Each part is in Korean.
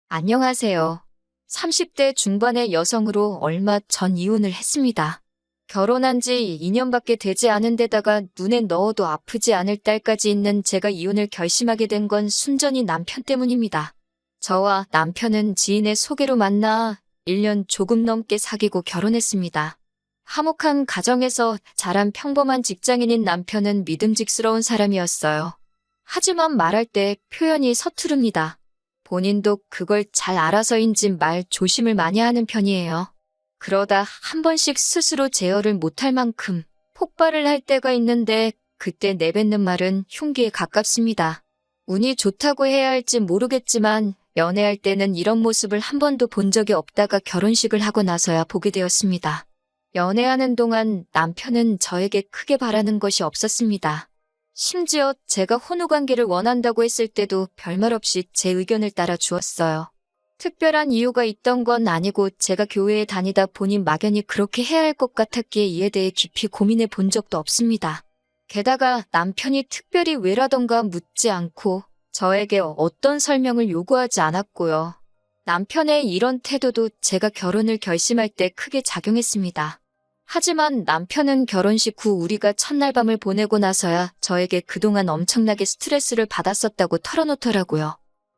안녕하세요. 30대 중반의 여성으로 얼마 전 이혼을 했습니다. 결혼한 지 2년밖에 되지 않은 데다가 눈에 넣어도 아프지 않을 딸까지 있는 제가 이혼을 결심하게 된 건 순전히 남편 때문입니다. 저와 남편은 지인의 소개로 만나 1년 조금 넘게 사귀고 결혼했습니다. 화목한 가정에서 자란 평범한 직장인인 남편은 믿음직스러운 사람이었어요. 하지만 말할 때 표현이 서투릅니다. 본인도 그걸 잘 알아서인지 말 조심을 많이 하는 편이에요. 그러다 한 번씩 스스로 제어를 못할 만큼 폭발을 할 때가 있는데 그때 내뱉는 말은 흉기에 가깝습니다. 운이 좋다고 해야 할지 모르겠지만 연애할 때는 이런 모습을 한 번도 본 적이 없다가 결혼식을 하고 나서야 보게 되었습니다. 연애하는 동안 남편은 저에게 크게 바라는 것이 없었습니다. 심지어 제가 혼우관계를 원한다고 했을 때도 별말 없이 제 의견을 따라 주었어요. 특별한 이유가 있던 건 아니고 제가 교회에 다니다 보니 막연히 그렇게 해야 할 것 같았기에 이에 대해 깊이 고민해 본 적도 없습니다. 게다가 남편이 특별히 왜라던가 묻지 않고 저에게 어떤 설명을 요구하지 않았고요. 남편의 이런 태도도 제가 결혼을 결심할 때 크게 작용했습니다. 하지만 남편은 결혼식 후 우리가 첫날 밤을 보내고 나서야 저에게 그동안 엄청나게 스트레스를 받았었다고 털어놓더라고요.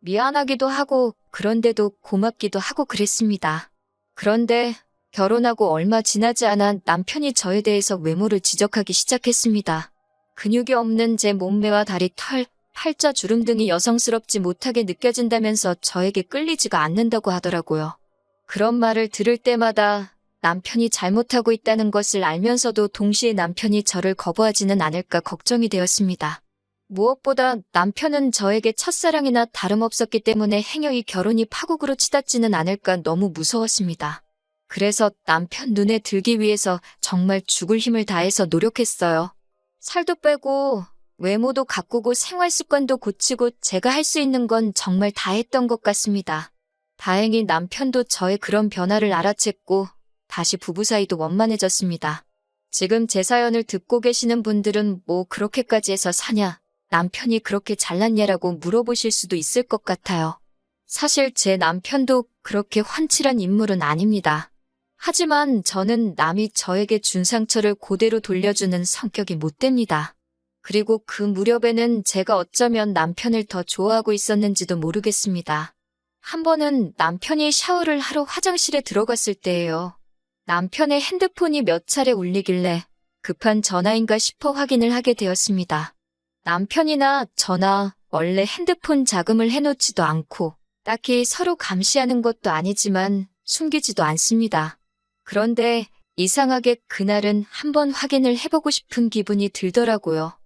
미안하기도 하고 그런데도 고맙기도 하고 그랬습니다. 그런데 결혼하고 얼마 지나지 않아 남편이 저에 대해서 외모를 지적하기 시작했습니다. 근육이 없는 제 몸매와 다리, 털, 팔자, 주름 등이 여성스럽지 못하게 느껴진다면서 저에게 끌리지가 않는다고 하더라고요. 그런 말을 들을 때마다 남편이 잘못하고 있다는 것을 알면서도 동시에 남편이 저를 거부하지는 않을까 걱정이 되었습니다. 무엇보다 남편은 저에게 첫사랑이나 다름없었기 때문에 행여이 결혼이 파국으로 치닫지는 않을까 너무 무서웠습니다. 그래서 남편 눈에 들기 위해서 정말 죽을 힘을 다해서 노력했어요. 살도 빼고 외모도 가꾸고 생활 습관도 고치고 제가 할 수 있는 건 정말 다 했던 것 같습니다. 다행히 남편도 저의 그런 변화를 알아챘고 다시 부부 사이도 원만해졌습니다. 지금 제 사연을 듣고 계시는 분들은 뭐 그렇게까지 해서 사냐, 남편이 그렇게 잘났냐라고 물어보실 수도 있을 것 같아요. 사실 제 남편도 그렇게 훤칠한 인물은 아닙니다. 하지만 저는 남이 저에게 준 상처를 그대로 돌려주는 성격이 못 됩니다. 그리고 그 무렵에는 제가 어쩌면 남편을 더 좋아하고 있었는지도 모르겠습니다. 한 번은 남편이 샤워를 하러 화장실에 들어갔을 때예요. 남편의 핸드폰이 몇 차례 울리길래 급한 전화인가 싶어 확인을 하게 되었습니다. 남편이나 저나 원래 핸드폰 자금을 해놓지도 않고 딱히 서로 감시하는 것도 아니지만 숨기지도 않습니다. 그런데 이상하게 그날은 한번 확인을 해보고 싶은 기분이 들더라고요.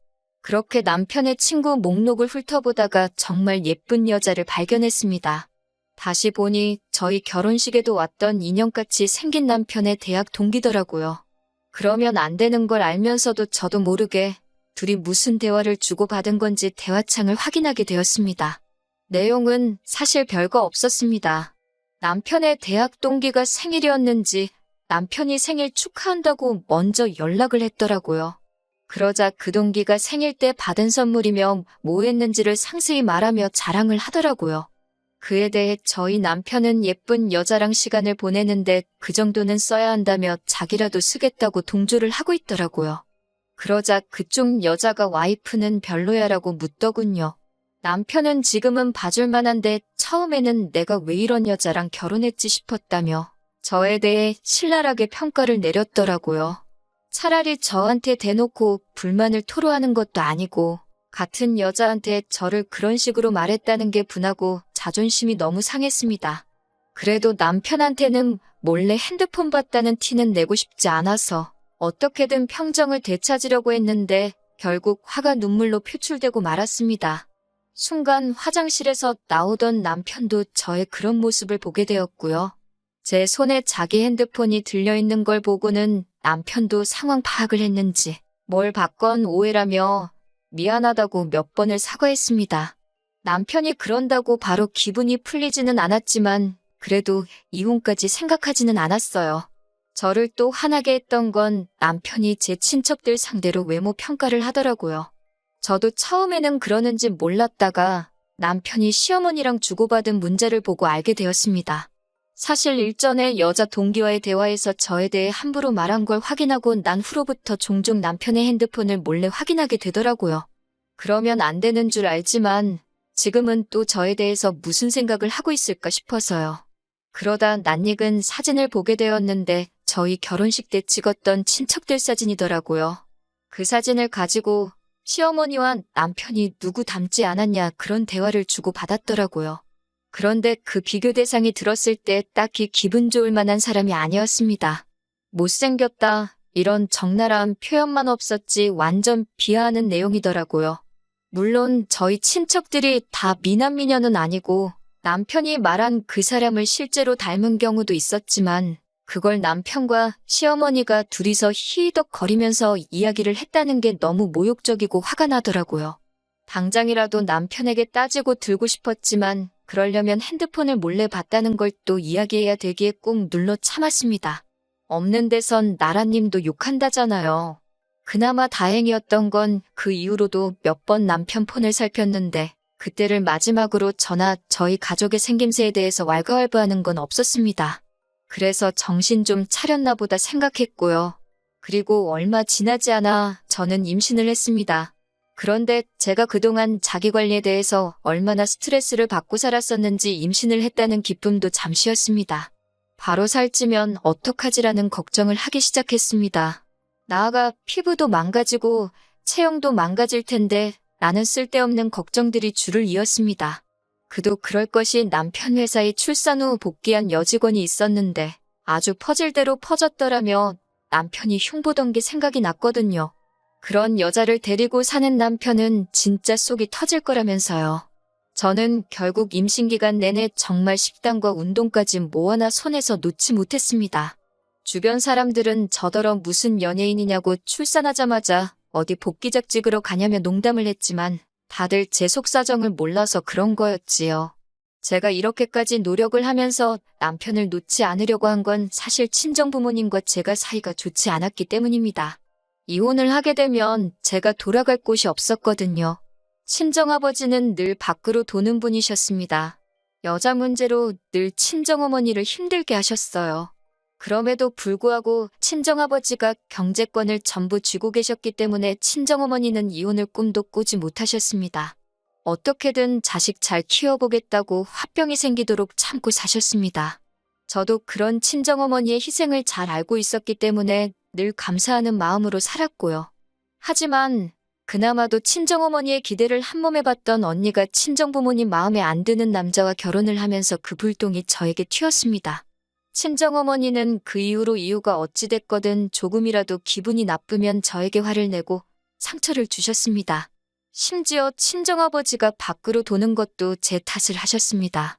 그렇게 남편의 친구 목록을 훑어보다가 정말 예쁜 여자를 발견했습니다. 다시 보니 저희 결혼식에도 왔던 인형같이 생긴 남편의 대학 동기더라고요. 그러면 안 되는 걸 알면서도 저도 모르게 둘이 무슨 대화를 주고받은 건지 대화창을 확인하게 되었습니다. 내용은 사실 별거 없었습니다. 남편의 대학 동기가 생일이었는지 남편이 생일 축하한다고 먼저 연락을 했더라고요. 그러자 그 동기가 생일 때 받은 선물이며 뭐 했는지를 상세히 말하며 자랑을 하더라고요. 그에 대해 저희 남편은 예쁜 여자랑 시간을 보내는데 그 정도는 써야 한다며 자기라도 쓰겠다고 동조를 하고 있더라고요. 그러자 그쪽 여자가 와이프는 별로야라고 묻더군요. 남편은 지금은 봐줄 만한데 처음에는 내가 왜 이런 여자랑 결혼했지 싶었다며 저에 대해 신랄하게 평가를 내렸더라고요. 차라리 저한테 대놓고 불만을 토로하는 것도 아니고 같은 여자한테 저를 그런 식으로 말했다는 게 분하고 자존심이 너무 상했습니다. 그래도 남편한테는 몰래 핸드폰 봤다는 티는 내고 싶지 않아서 어떻게든 평정을 되찾으려고 했는데 결국 화가 눈물로 표출되고 말았습니다. 순간 화장실에서 나오던 남편도 저의 그런 모습을 보게 되었고요. 제 손에 자기 핸드폰이 들려있는 걸 보고는 남편도 상황 파악을 했는지 뭘 봤건 오해라며 미안하다고 몇 번을 사과했습니다. 남편이 그런다고 바로 기분이 풀리지는 않았지만 그래도 이혼까지 생각하지는 않았어요. 저를 또 화나게 했던 건 남편이 제 친척들 상대로 외모 평가를 하더라고요. 저도 처음에는 그러는지 몰랐다가 남편이 시어머니랑 주고받은 문제를 보고 알게 되었습니다. 사실 일전에 여자 동기와의 대화에서 저에 대해 함부로 말한 걸 확인하고 난 후로부터 종종 남편의 핸드폰을 몰래 확인하게 되더라고요. 그러면 안 되는 줄 알지만 지금은 또 저에 대해서 무슨 생각을 하고 있을까 싶어서요. 그러다 낯익은 사진을 보게 되었는데 저희 결혼식 때 찍었던 친척들 사진이더라고요. 그 사진을 가지고 시어머니와 남편이 누구 닮지 않았냐 그런 대화를 주고받았더라고요. 그런데 그 비교 대상이 들었을 때 딱히 기분 좋을 만한 사람이 아니었습니다. 못생겼다 이런 적나라한 표현만 없었지 완전 비하하는 내용이더라고요. 물론 저희 친척들이 다 미남미녀는 아니고 남편이 말한 그 사람을 실제로 닮은 경우도 있었지만 그걸 남편과 시어머니가 둘이서 히히덕거리면서 이야기를 했다는 게 너무 모욕적이고 화가 나더라고요. 당장이라도 남편에게 따지고 들고 싶었지만 그러려면 핸드폰을 몰래 봤다는 걸 또 이야기해야 되기에 꾹 눌러 참았습니다. 없는 데선 나라님도 욕한다잖아요. 그나마 다행이었던 건 그 이후로도 몇 번 남편 폰을 살폈는데 그때를 마지막으로 저나 저희 가족의 생김새에 대해서 왈가왈부하는 건 없었습니다. 그래서 정신 좀 차렸나 보다 생각했고요. 그리고 얼마 지나지 않아 저는 임신을 했습니다. 그런데 제가 그동안 자기관리에 대해서 얼마나 스트레스를 받고 살았었는지 임신을 했다는 기쁨도 잠시였습니다. 바로 살찌면 어떡하지라는 걱정을 하기 시작했습니다. 나아가 피부도 망가지고 체형도 망가질 텐데 라는 쓸데없는 걱정들이 줄을 이었습니다. 그도 그럴 것이 남편 회사에 출산 후 복귀한 여직원이 있었는데 아주 퍼질대로 퍼졌더라며 남편이 흉보던 게 생각이 났거든요. 그런 여자를 데리고 사는 남편은 진짜 속이 터질 거라면서요. 저는 결국 임신 기간 내내 정말 식단과 운동까지 뭐 하나 손에서 놓지 못했습니다. 주변 사람들은 저더러 무슨 연예인이냐고 출산하자마자 어디 복귀작 찍으러 가냐며 농담을 했지만 다들 제 속사정을 몰라서 그런 거였지요. 제가 이렇게까지 노력을 하면서 남편을 놓지 않으려고 한 건 사실 친정부모님과 제가 사이가 좋지 않았기 때문입니다. 이혼을 하게 되면 제가 돌아갈 곳이 없었거든요. 친정아버지는 늘 밖으로 도는 분이셨습니다. 여자 문제로 늘 친정어머니를 힘들게 하셨어요. 그럼에도 불구하고 친정아버지가 경제권을 전부 쥐고 계셨기 때문에 친정어머니는 이혼을 꿈도 꾸지 못하셨습니다. 어떻게든 자식 잘 키워보겠다고 화병이 생기도록 참고 사셨습니다. 저도 그런 친정어머니의 희생을 잘 알고 있었기 때문에 늘 감사하는 마음으로 살았고요. 하지만 그나마도 친정어머니의 기대를 한몸에 봤던 언니가 친정부모님 마음에 안 드는 남자와 결혼을 하면서 그 불똥이 저에게 튀었습니다. 친정어머니는 그 이후로 이유가 어찌됐거든 조금이라도 기분이 나쁘면 저에게 화를 내고 상처를 주셨습니다. 심지어 친정아버지가 밖으로 도는 것도 제 탓을 하셨습니다.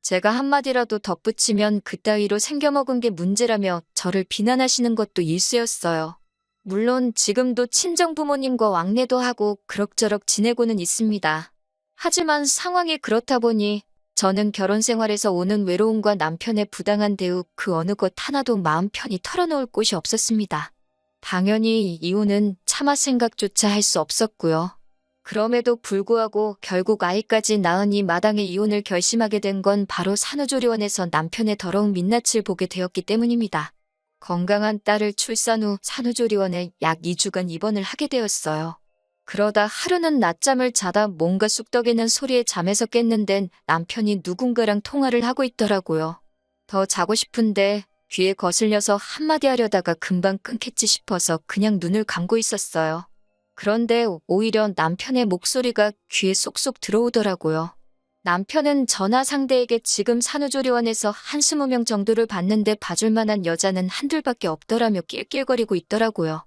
제가 한마디라도 덧붙이면 그따위로 생겨먹은 게 문제라며 저를 비난하시는 것도 일쑤였어요. 물론 지금도 친정부모님과 왕래도 하고 그럭저럭 지내고는 있습니다. 하지만 상황이 그렇다 보니 저는 결혼 생활에서 오는 외로움과 남편의 부당한 대우 그 어느 것 하나도 마음 편히 털어놓을 곳이 없었습니다. 당연히 이혼은 차마 생각조차 할 수 없었고요. 그럼에도 불구하고 결국 아이까지 낳은 이 마당에 이혼을 결심하게 된 건 바로 산후조리원에서 남편의 더러운 민낯을 보게 되었기 때문입니다. 건강한 딸을 출산 후 산후조리원에 약 2주간 입원을 하게 되었어요. 그러다 하루는 낮잠을 자다 뭔가 쑥덕이는 소리에 잠에서 깼는데 남편이 누군가랑 통화를 하고 있더라고요. 더 자고 싶은데 귀에 거슬려서 한마디 하려다가 금방 끊겠지 싶어서 그냥 눈을 감고 있었어요. 그런데 오히려 남편의 목소리가 귀에 쏙쏙 들어오더라고요. 남편은 전화 상대에게 지금 산후조리원에서 한 20명 정도를 봤는데 봐줄 만한 여자는 한둘밖에 없더라며 낄낄거리고 있더라고요.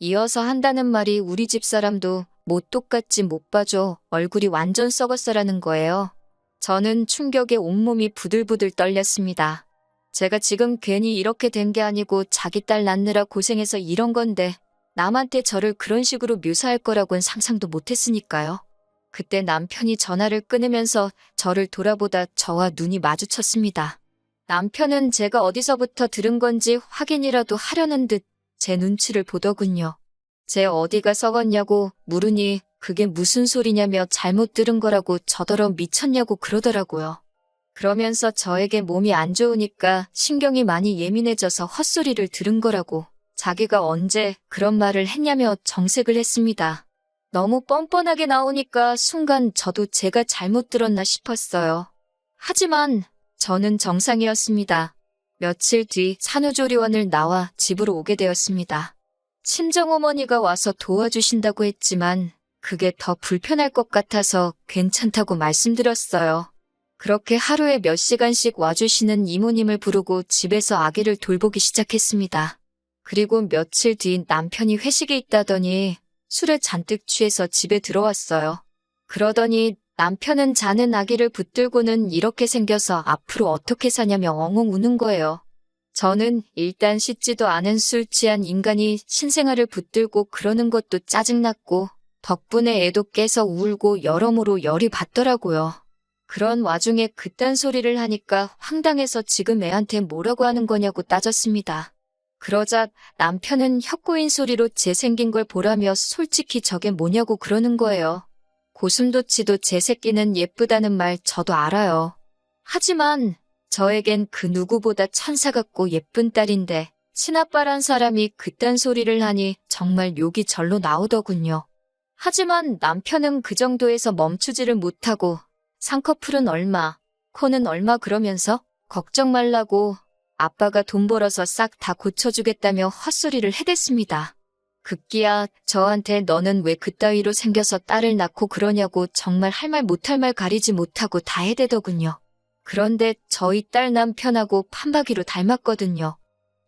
이어서 한다는 말이 우리 집 사람도 뭐 똑같지 못 봐줘 얼굴이 완전 썩었어라는 거예요. 저는 충격에 온몸이 부들부들 떨렸습니다. 제가 지금 괜히 이렇게 된 게 아니고 자기 딸 낳느라 고생해서 이런 건데 남한테 저를 그런 식으로 묘사할 거라고는 상상도 못했으니까요. 그때 남편이 전화를 끊으면서 저를 돌아보다 저와 눈이 마주쳤습니다. 남편은 제가 어디서부터 들은 건지 확인이라도 하려는 듯 제 눈치를 보더군요. 제 어디가 썩었냐고 물으니 그게 무슨 소리냐며 잘못 들은 거라고 저더러 미쳤냐고 그러더라고요. 그러면서 저에게 몸이 안 좋으니까 신경이 많이 예민해져서 헛소리를 들은 거라고 자기가 언제 그런 말을 했냐며 정색을 했습니다. 너무 뻔뻔하게 나오니까 순간 저도 제가 잘못 들었나 싶었어요. 하지만 저는 정상이었습니다. 며칠 뒤 산후조리원을 나와 집으로 오게 되었습니다. 친정어머니가 와서 도와주신다고 했지만 그게 더 불편할 것 같아서 괜찮다고 말씀드렸어요. 그렇게 하루에 몇 시간씩 와주시는 이모님을 부르고 집에서 아기를 돌보기 시작했습니다. 그리고 며칠 뒤 남편이 회식에 있다더니 술에 잔뜩 취해서 집에 들어왔어요. 그러더니 남편은 자는 아기를 붙들고는 이렇게 생겨서 앞으로 어떻게 사냐며 엉엉 우는 거예요. 저는 일단 씻지도 않은 술 취한 인간이 신생아를 붙들고 그러는 것도 짜증났고 덕분에 애도 깨서 울고 여러모로 열이 받더라고요. 그런 와중에 그딴 소리를 하니까 황당해서 지금 애한테 뭐라고 하는 거냐고 따졌습니다. 그러자 남편은 혀꼬인 소리로 제 생긴 걸 보라며 솔직히 저게 뭐냐고 그러는 거예요. 고슴도치도 제 새끼는 예쁘다는 말 저도 알아요. 하지만 저에겐 그 누구보다 천사 같고 예쁜 딸인데 친아빠란 사람이 그딴 소리를 하니 정말 욕이 절로 나오더군요. 하지만 남편은 그 정도에서 멈추지를 못하고 쌍꺼풀은 얼마, 코는 얼마 그러면서 걱정 말라고 아빠가 돈 벌어서 싹 다 고쳐주겠다며 헛소리를 해댔습니다. 급기야 저한테 너는 왜 그따위로 생겨서 딸을 낳고 그러냐고 정말 할 말 못할 말 가리지 못하고 다 해대더군요. 그런데 저희 딸 남편하고 판박이로 닮았거든요.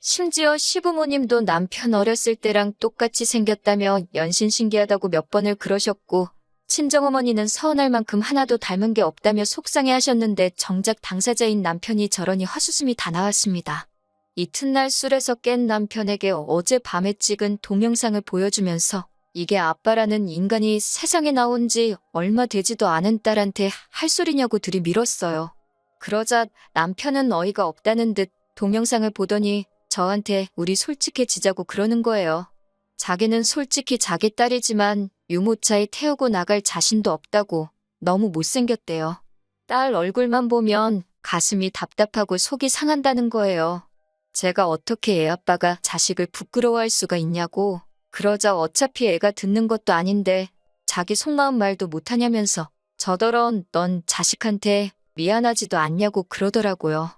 심지어 시부모님도 남편 어렸을 때랑 똑같이 생겼다며 연신 신기하다고 몇 번을 그러셨고 친정어머니는 서운할 만큼 하나도 닮은 게 없다며 속상해 하셨는데 정작 당사자인 남편이 저러니 헛웃음이 다 나왔습니다. 이튿날 술에서 깬 남편에게 어젯밤에 찍은 동영상을 보여주면서 이게 아빠라는 인간이 세상에 나온 지 얼마 되지도 않은 딸한테 할 소리냐고 들이밀었어요. 그러자 남편은 어이가 없다는 듯 동영상을 보더니 저한테 우리 솔직해지자고 그러는 거예요. 자기는 솔직히 자기 딸이지만 유모차에 태우고 나갈 자신도 없다고 너무 못생겼대요. 딸 얼굴만 보면 가슴이 답답하고 속이 상한다는 거예요. 제가 어떻게 애 아빠가 자식을 부끄러워할 수가 있냐고. 그러자 어차피 애가 듣는 것도 아닌데 자기 속마음 말도 못하냐면서 저더러 넌 자식한테 미안하지도 않냐고 그러더라고요.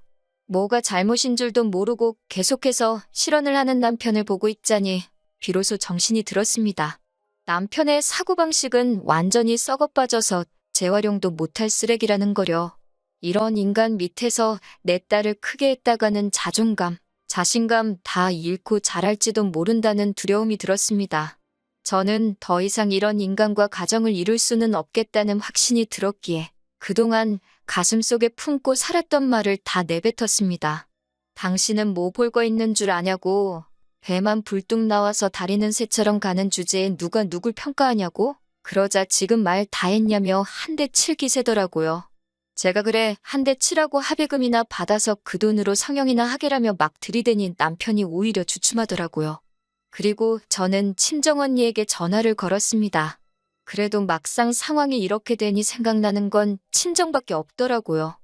뭐가 잘못인 줄도 모르고 계속해서 실언을 하는 남편을 보고 있자니 비로소 정신이 들었습니다. 남편의 사고방식은 완전히 썩어빠져서 재활용도 못할 쓰레기라는 거려. 이런 인간 밑에서 내 딸을 크게 했다가는 자존감, 자신감 다 잃고 자랄지도 모른다는 두려움이 들었습니다. 저는 더 이상 이런 인간과 가정을 이룰 수는 없겠다는 확신이 들었기에 그동안 가슴속에 품고 살았던 말을 다 내뱉었습니다. 당신은 뭐 볼 거 있는 줄 아냐고. 배만 불뚝 나와서 다리는 새처럼 가는 주제에 누가 누굴 평가하냐고? 그러자 지금 말 다 했냐며 한 대 칠 기세더라고요. 제가 그래 한 대 치라고 합의금이나 받아서 그 돈으로 성형이나 하게라며 막 들이대니 남편이 오히려 주춤하더라고요. 그리고 저는 친정언니에게 전화를 걸었습니다. 그래도 막상 상황이 이렇게 되니 생각나는 건 친정밖에 없더라고요.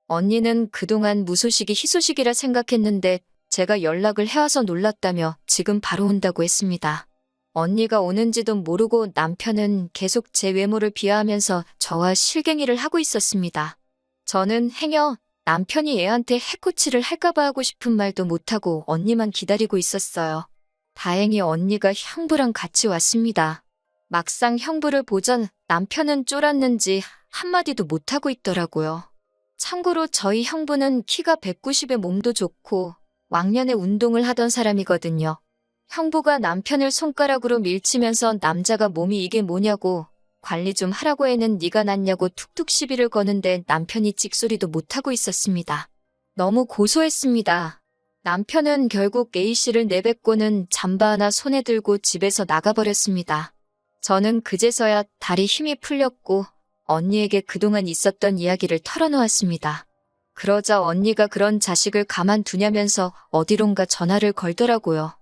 언니는 그동안 무소식이 희소식이라 생각했는데 제가 연락을 해와서 놀랐다며 지금 바로 온다고 했습니다. 언니가 오는지도 모르고 남편은 계속 제 외모를 비하하면서 저와 실갱이를 하고 있었습니다. 저는 행여 남편이 애한테 해코치를 할까봐 하고 싶은 말도 못하고 언니만 기다리고 있었어요. 다행히 언니가 형부랑 같이 왔습니다. 막상 형부를 보자 남편은 쫄았는지 한마디도 못하고 있더라고요. 참고로 저희 형부는 키가 190에 몸도 좋고 왕년에 운동을 하던 사람이거든요. 형부가 남편을 손가락으로 밀치면서 남자가 몸이 이게 뭐냐고 관리 좀 하라고 해는 네가 낫냐고 툭툭 시비를 거는데 남편이 찍소리도 못하고 있었습니다. 너무 고소했습니다. 남편은 결국 A씨를 내뱉고는 잠바 하나 손에 들고 집에서 나가버렸습니다. 저는 그제서야 다리 힘이 풀렸고 언니에게 그동안 있었던 이야기를 털어놓았습니다. 그러자 언니가 그런 자식을 가만두냐면서 어디론가 전화를 걸더라고요.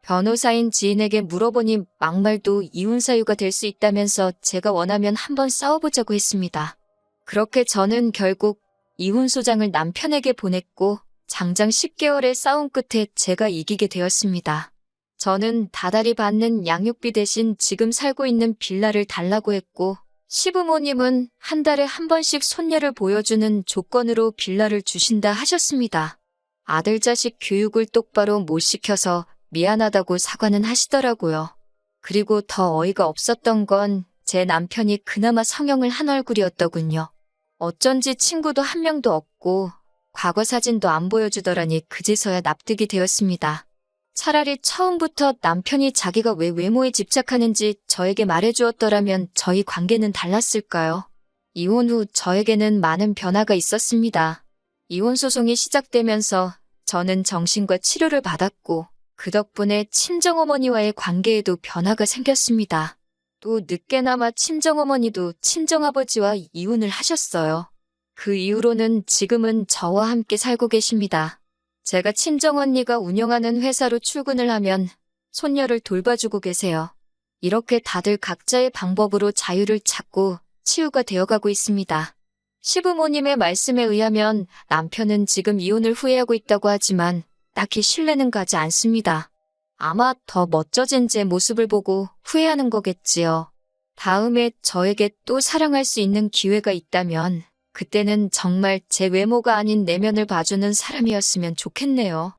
변호사인 지인에게 물어보니 막말도 이혼 사유가 될 수 있다면서 제가 원하면 한번 싸워보자고 했습니다. 그렇게 저는 결국 이혼 소장을 남편에게 보냈고 장장 10개월의 싸움 끝에 제가 이기게 되었습니다. 저는 다달이 받는 양육비 대신 지금 살고 있는 빌라를 달라고 했고 시부모님은 한 달에 한 번씩 손녀를 보여주는 조건으로 빌라를 주신다 하셨습니다. 아들 자식 교육을 똑바로 못 시켜서 미안하다고 사과는 하시더라고요. 그리고 더 어이가 없었던 건 제 남편이 그나마 성형을 한 얼굴이었더군요. 어쩐지 친구도 한 명도 없고 과거 사진도 안 보여주더라니 그제서야 납득이 되었습니다. 차라리 처음부터 남편이 자기가 왜 외모에 집착하는지 저에게 말해주었더라면 저희 관계는 달랐을까요? 이혼 후 저에게는 많은 변화가 있었습니다. 이혼 소송이 시작되면서 저는 정신과 치료를 받았고 그 덕분에 친정어머니와의 관계에도 변화가 생겼습니다. 또 늦게나마 친정어머니도 친정아버지와 이혼을 하셨어요. 그 이후로는 지금은 저와 함께 살고 계십니다. 제가 친정언니가 운영하는 회사로 출근을 하면 손녀를 돌봐주고 계세요. 이렇게 다들 각자의 방법으로 자유를 찾고 치유가 되어가고 있습니다. 시부모님의 말씀에 의하면 남편은 지금 이혼을 후회하고 있다고 하지만 딱히 신뢰는 가지 않습니다. 아마 더 멋져진 제 모습을 보고 후회하는 거겠지요. 다음에 저에게 또 사랑할 수 있는 기회가 있다면 그때는 정말 제 외모가 아닌 내면을 봐주는 사람이었으면 좋겠네요.